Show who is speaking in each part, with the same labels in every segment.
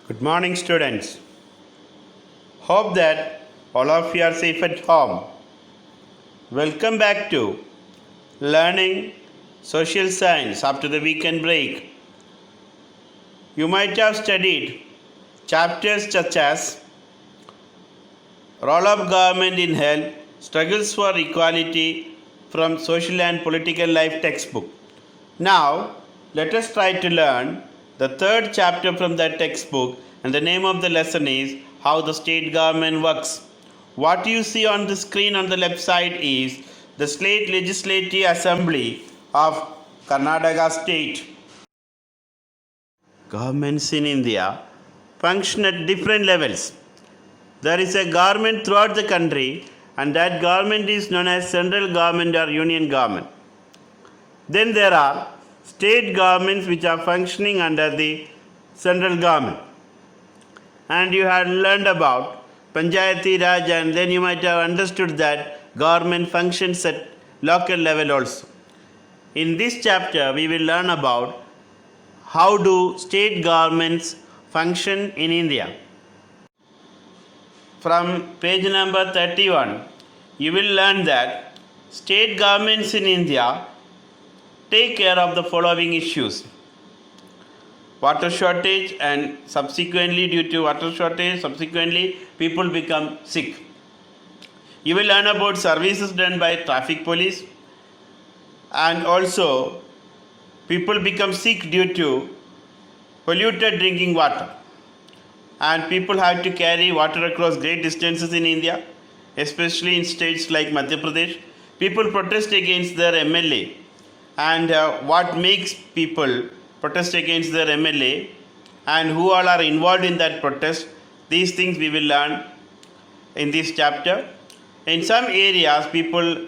Speaker 1: Good morning, students. Hope that all of you are safe at home. Welcome back to Learning Social Science after the weekend break. You might have studied chapters such as Role of Government in Health, Struggles for Equality from Social and Political Life textbook. Now, let us try to learn the third chapter from that textbook, and the name of the lesson is How the State Government Works. What you see on the screen on the left side is the State Legislative Assembly of Karnataka State. Governments in India function at different levels. There is a government throughout the country, and that government is known as central government or union government. Then there are state governments which are functioning under the central government. And you had learned about Panchayati Raj, and then you might have understood that government functions at local level also. In this chapter, we will learn about how do state governments function in India. From page number 31, you will learn that state governments in India take care of the following issues: water shortage, and subsequently due to water shortage people become sick. You will learn about services done by traffic police, and also people become sick due to polluted drinking water, and people have to carry water across great distances in India, especially in states like Madhya Pradesh. People protest against their MLA, and what makes people protest against their MLA and who all are involved in that protest, these things we will learn in this chapter. In some areas, people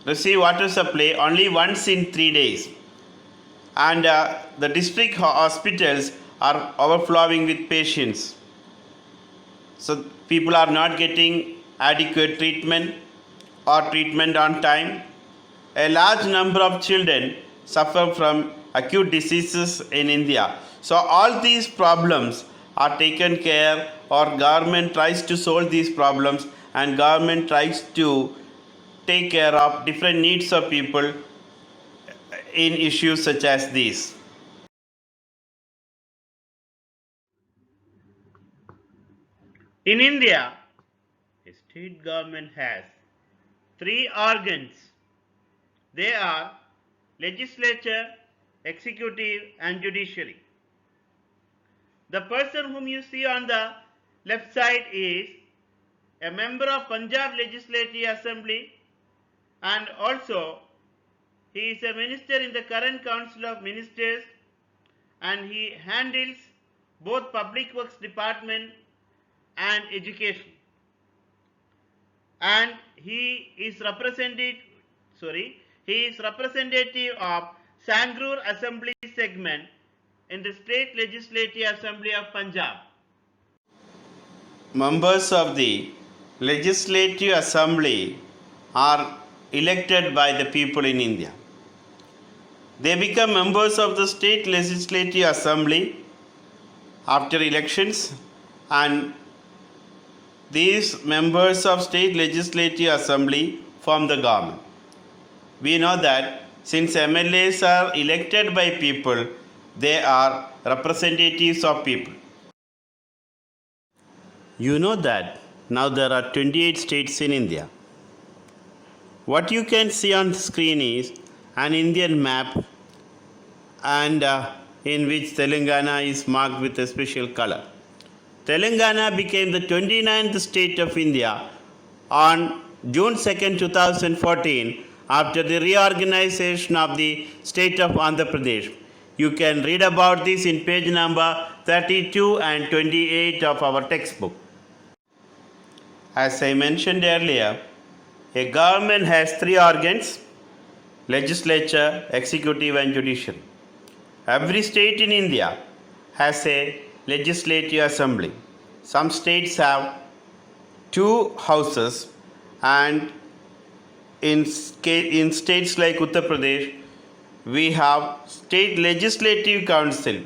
Speaker 1: receive water supply only once in 3 days, and the district hospitals are overflowing with patients. So people are not getting adequate treatment or treatment on time. A large number of children suffer from acute diseases in India. So all these problems are taken care, or government tries to solve these problems, and government tries to take care of different needs of people in issues such as these. In India, a state government has three organs. They are legislature, executive, and judiciary. The person whom you see on the left side is a member of Punjab Legislative Assembly, and also he is a minister in the current Council of Ministers, and he handles both Public Works Department and Education. And he is representative of Sangrur Assembly segment in the State Legislative Assembly of Punjab. Members of the Legislative Assembly are elected by the people in India. They become members of the State Legislative Assembly after elections, and these members of State Legislative Assembly form the government. We know that since MLAs are elected by people, they are representatives of people. You know that now there are 28 states in India. What you can see on the screen is an Indian map, and in which Telangana is marked with a special color. Telangana became the 29th state of India on June 2nd, 2014, after the reorganization of the state of Andhra Pradesh. You can read about this in page number 32 and 28 of our textbook. As I mentioned earlier, a government has three organs: legislature, executive, and judiciary. Every state in India has a legislative assembly. Some states have two houses, and in states like Uttar Pradesh, we have state legislative council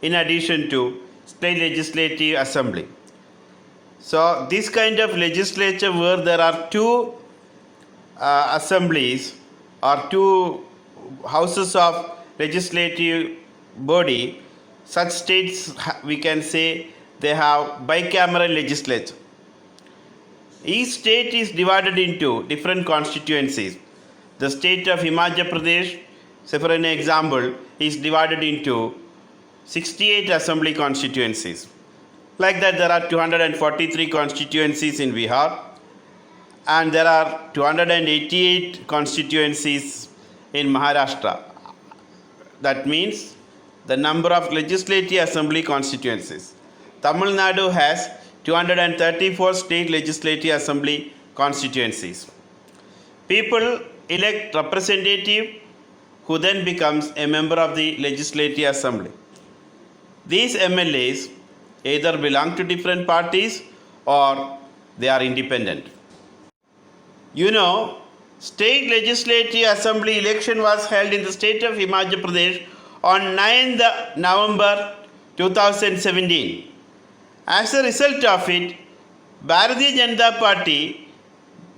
Speaker 1: in addition to state legislative assembly. So this kind of legislature where there are two assemblies or two houses of legislative body, such states we can say they have bicameral legislature. Each state is divided into different constituencies. The state of Himachal Pradesh, say for an example, is divided into 68 assembly constituencies. Like that, there are 243 constituencies in Bihar, and there are 288 constituencies in Maharashtra. That means the number of legislative assembly constituencies. Tamil Nadu has 234 state legislative assembly constituencies. People elect representative who then becomes a member of the legislative assembly. These MLAs either belong to different parties or they are independent. You know, state legislative assembly election was held in the state of Himachal Pradesh on 9th November 2017. As a result of it, Bharatiya Janata Party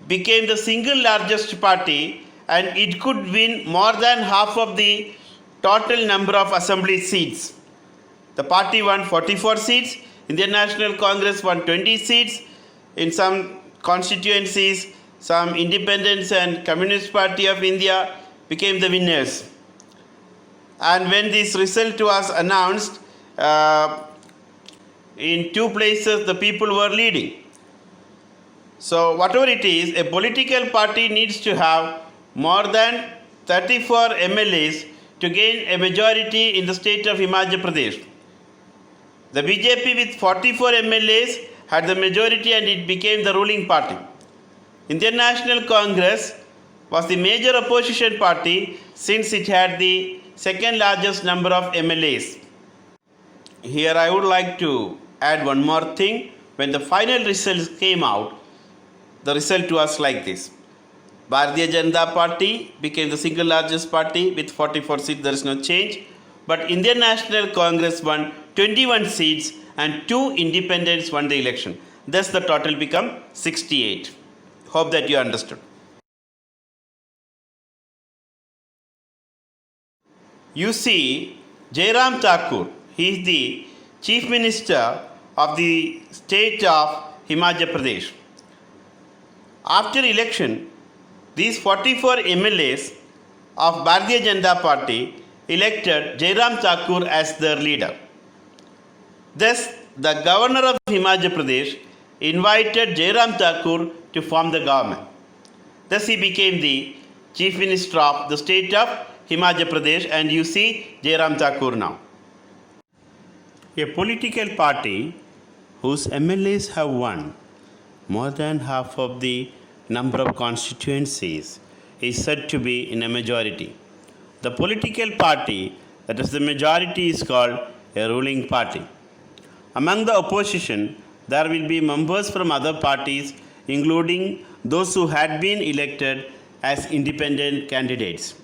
Speaker 1: became the single largest party and it could win more than half of the total number of assembly seats. The party won 44 seats, Indian National Congress won 20 seats. In some constituencies, some independents and Communist Party of India became the winners. And when this result was announced, in two places the people were leading. So whatever it is, a political party needs to have more than 34 MLAs to gain a majority in the state of Himachal Pradesh. The BJP with 44 MLAs had the majority and it became the ruling party. Indian National Congress was the major opposition party since it had the second largest number of MLAs. Here I would like to add one more thing. When the final results came out, the result was like this. Bharatiya Janata Party became the single largest party with 44 seats, there is no change. But Indian National Congress won 21 seats and 2 independents won the election. Thus the total became 68. Hope that you understood. You see, Jairam Thakur, he is the Chief Minister of the state of Himachal Pradesh. After election, these 44 MLAs of Bharatiya Janata Party elected Jairam Thakur as their leader. Thus, the governor of Himachal Pradesh invited Jairam Thakur to form the government. Thus, he became the Chief Minister of the state of Himachal Pradesh, and you see Jairam Thakur now. A political party whose MLAs have won more than half of the number of constituencies is said to be in a majority. The political party that is the majority is called a ruling party. Among the opposition, there will be members from other parties, including those who had been elected as independent candidates.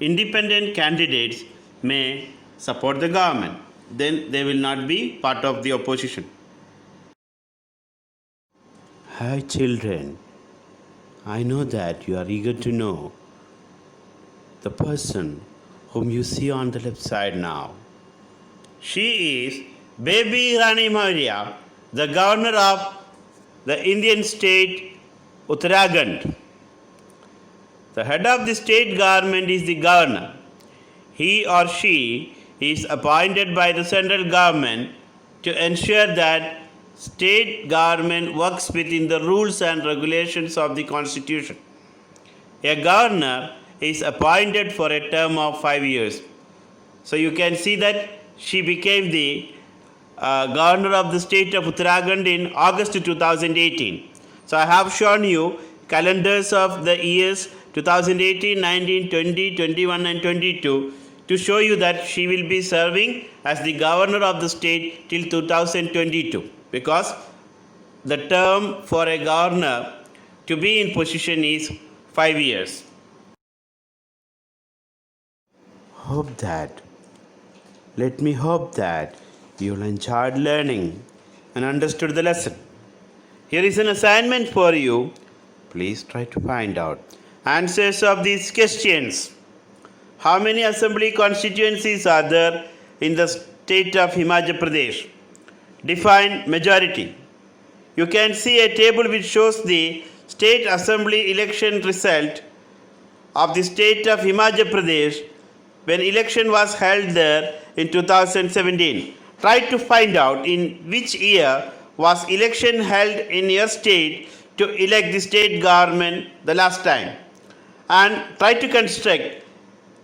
Speaker 1: Independent candidates may support the government, then they will not be part of the opposition. Hi children, I know that you are eager to know the person whom you see on the left side now. She is Baby Rani Maurya, the governor of the Indian state Uttarakhand. The head of the state government is the governor. He or she is appointed by the central government to ensure that state government works within the rules and regulations of the constitution. A governor is appointed for a term of 5 years. So you can see that she became the governor of the state of Uttarakhand in August 2018. So I have shown you calendars of the years 2018, 19, 20, 21 and 22 to show you that she will be serving as the governor of the state till 2022, because the term for a governor to be in position is 5 years. Let me hope that You enjoyed learning and understood the lesson. Here is an assignment for you. Please try to find out answers of these questions. How many assembly constituencies are there in the state of Himachal Pradesh? Define majority. You can see a table which shows the state assembly election result of the state of Himachal Pradesh when election was held there in 2017. Try to find out in which year was election held in your state to elect the state government the last time, and try to construct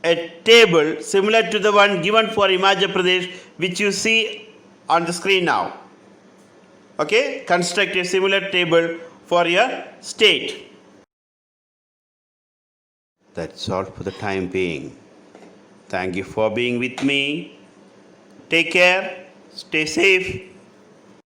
Speaker 1: a table similar to the one given for Himachal Pradesh which you see on the screen now. Okay, construct a similar table for your state. That's all for the time being. Thank you for being with me. Take care, stay safe.